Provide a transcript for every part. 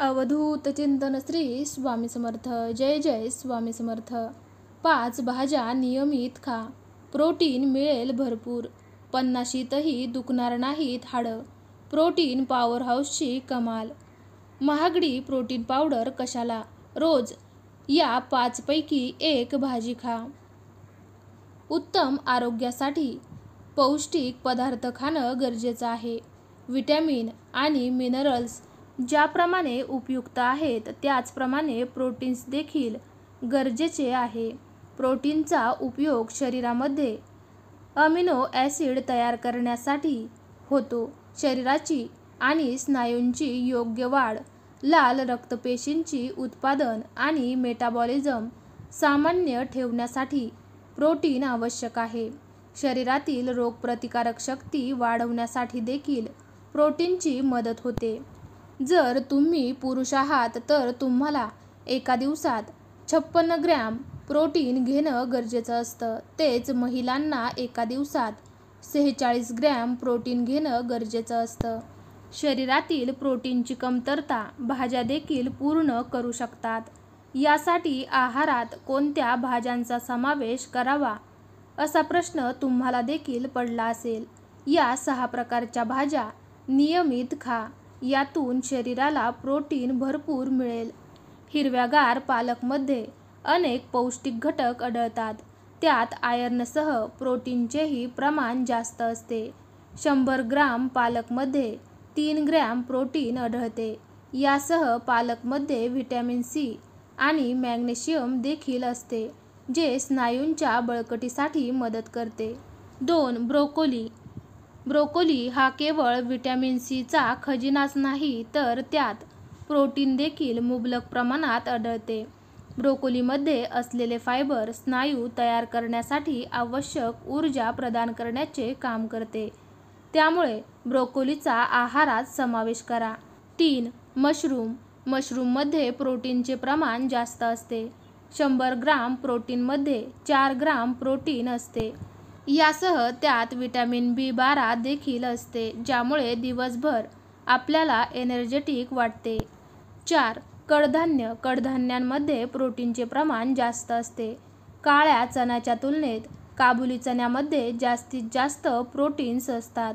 अवधूत चिंतन श्री स्वामी समर्थ. जय जय स्वामी समर्थ. 5 भाज्या नियमित खा, प्रोटीन मिळेल भरपूर. 50शीतही दुखणार नाहीत हाडं. प्रोटीन पॉवर हाऊसची कमाल. महागडी प्रोटीन पावडर कशाला, रोज या 5 पैकी एक भाजी खा. उत्तम आरोग्यासाठी पौष्टिक पदार्थ खाणं गरजेचं आहे. विटॅमिन आणि मिनरल्स ज्याप्रमाणे उपयुक्त आहेत त्याचप्रमाणे प्रोटीन्स देखील गरजेचे आहे. प्रोटीनचा उपयोग शरीरामध्ये अमिनो ॲसिड तयार करण्यासाठी होतो. शरीराची आणि स्नायूंची योग्य वाढ, लाल रक्तपेशींची उत्पादन आणि मेटाबॉलिझम सामान्य ठेवण्यासाठी प्रोटीन आवश्यक आहे. शरीरातील रोगप्रतिकारक शक्ती वाढवण्यासाठी देखील प्रोटीनची मदत होते. जर तुम्ही पुरुष आहात तर तुम्हाला एका दिवसात 56 ग्रॅम प्रोटीन घेणं गरजेचं असतं. तेच महिलांना एका दिवसात 46 ग्रॅम प्रोटीन घेणं गरजेचं असतं. शरीरातील प्रोटीनची कमतरता भाज्या देखील पूर्ण करू शकतात. यासाठी आहारात कोणत्या भाज्यांचा समावेश करावा असा प्रश्न तुम्हाला देखील पडला असेल. या 6 प्रकारच्या भाज्या नियमित खा. यातून शरीराला प्रोटीन भरपूर मिळेल. हिरव्यागार पालकमध्ये अनेक पौष्टिक घटक आढळतात. त्यात आयर्नसह प्रोटीनचेही प्रमाण जास्त असते. 100 ग्राम पालकमध्ये 3 ग्रॅम प्रोटीन आढळते. यासह पालकमध्ये व्हिटॅमिन सी आणि मॅग्नेशियम देखील असते, जे स्नायूंच्या बळकटीसाठी मदत करते. 2. ब्रोकोली. ब्रोकोली हा केवळ व्हिटॅमिन सीचा खजिनाच नाही तर त्यात प्रोटीन देखील मुबलक प्रमाणात आढळते. ब्रोकोलीमध्ये असलेले फायबर स्नायू तयार करण्यासाठी आवश्यक ऊर्जा प्रदान करण्याचे काम करते. त्यामुळे ब्रोकोलीचा आहारात समावेश करा. 3. मशरूम. मशरूममध्ये प्रोटीनचे प्रमाण जास्त असते. 100 ग्राम प्रोटीनमध्ये 4 ग्राम प्रोटीन असते. यासह त्यात व्हिटॅमिन बी12 देखील असते, ज्यामुळे दिवसभर आपल्याला एनर्जेटिक वाटते. 4. कडधान्य. कडधान्यांमध्ये प्रोटीनचे प्रमाण जास्त असते. काळ्या चण्याच्या तुलनेत काबुली चण्यामध्ये जास्तीत जास्त प्रोटीन्स असतात.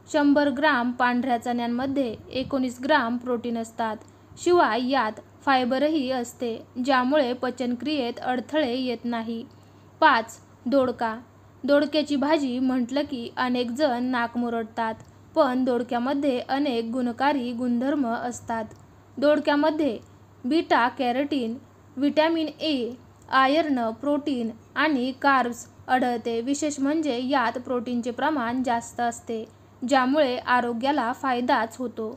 100 ग्राम पांढऱ्या चण्यांमध्ये 19 ग्राम प्रोटीन असतात. शिवाय यात फायबरही असते, ज्यामुळे पचनक्रियेत अडथळे येत नाही. 5. दोडका. दोडक्याची भाजी म्हटलं की अनेक जण नाक मुरडतात, पण दोडक्यामध्ये अनेक गुणकारी गुणधर्म असतात. दोडक्यामध्ये beta carotene, vitamin A, iron, protein आणि कार्ब्स आढळते. विशेष म्हणजे यात प्रोटीनचे प्रमाण जास्त असते, ज्यामुळे आरोग्याला फायदाच होतो.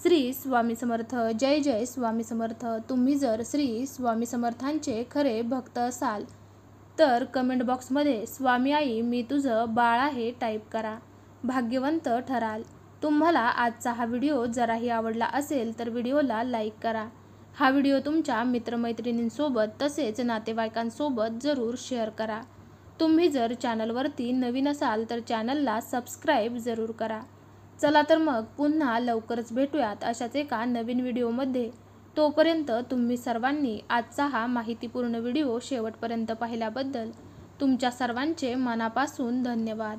श्री स्वामी समर्थ. जय जय स्वामी समर्थ. तुम्ही जर श्री स्वामी समर्थांचे खरे भक्त असाल तर कमेंट बॉक्समध्ये स्वामी आई मी तुझं बाळ आहे टाईप करा. भाग्यवंत ठराल. तुम्हाला आजचा हा व्हिडिओ जराही आवडला असेल तर व्हिडिओला लाईक करा. हा व्हिडिओ तुमच्या मित्रमैत्रिणींसोबत तसेच नातेवाईकांसोबत जरूर शेअर करा. तुम्ही जर चॅनलवरती नवीन असाल तर चॅनलला सबस्क्राईब जरूर करा. चला तर मग पुन्हा लवकरच भेटूयात अशाच एका नवीन व्हिडिओमध्ये. तोपर्यंत तुम्ही सर्वांनी आजचा हा माहितीपूर्ण व्हिडिओ शेवटपर्यंत पाहिल्याबद्दल तुमच्या सर्वांचे मनापासून धन्यवाद.